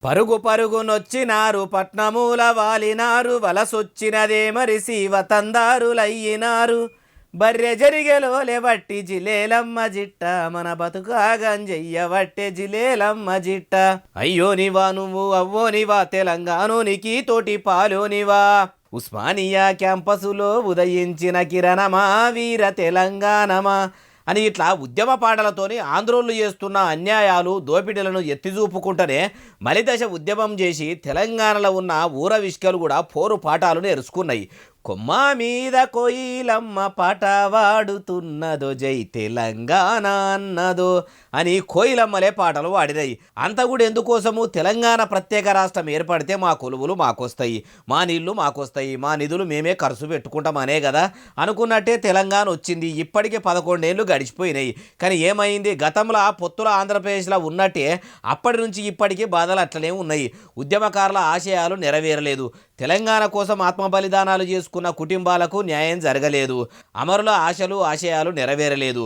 పరుగు పరుగునొచ్చినారు పట్నమూల వాలినారు వలసొచ్చినదే మరిసి వతందారులయ్యినారు. బర్రె జరిగెలోలే వట్టి జిలేలమ్మ జిట్ట మన బతుకాగంజయ్యవట్టె జిలేలమ్మ జిట్ట. అయ్యోనివా నువ్వు అవ్వోనివా తెలంగాణోనికి తోటి పాలోనివా. ఉస్మానియా క్యాంపసులో ఉదయించిన కిరణమా వీర తెలంగాణమా అని ఇట్లా ఉద్యమ పాటలతోని ఆంధ్రోళ్ళు చేస్తున్న అన్యాయాలు దోపిడీలను ఎత్తిచూపుకుంటూనే మలిదశ ఉద్యమం చేసి తెలంగాణలో ఉన్న ఊర విష్కలు కూడా పోరు పాఠాలు నేర్చుకున్నాయి. కొమ్మ మీద కోయిలమ్మ పాట వాడుతున్నదో జై తెలంగాణ అన్నదో అని కోయిలమ్మలే పాటలు వాడినాయి. అంత కూడా ఎందుకోసము తెలంగాణ ప్రత్యేక రాష్ట్రం ఏర్పడితే మా కొలువులు మాకొస్తాయి, మా నీళ్లు మాకొస్తాయి, మా నిధులు మేమే ఖర్చు పెట్టుకుంటామనే కదా అనుకున్నట్టే తెలంగాణ వచ్చింది. ఇప్పటికే 11 ఏళ్ళు గడిచిపోయినాయి. కానీ ఏమైంది, గతంలో పొత్తుల ఆంధ్రప్రదేశ్లో ఉన్నట్టే అప్పటి నుంచి ఇప్పటికీ బాధలు అట్లనే ఉన్నాయి. ఉద్యమకారుల ఆశయాలు నెరవేరలేదు. తెలంగాణ కోసం ఆత్మ బలిదానాలు చేసుకున్న కుటుంబాలకు న్యాయం జరగలేదు. అమరుల ఆశలు ఆశయాలు నెరవేరలేదు.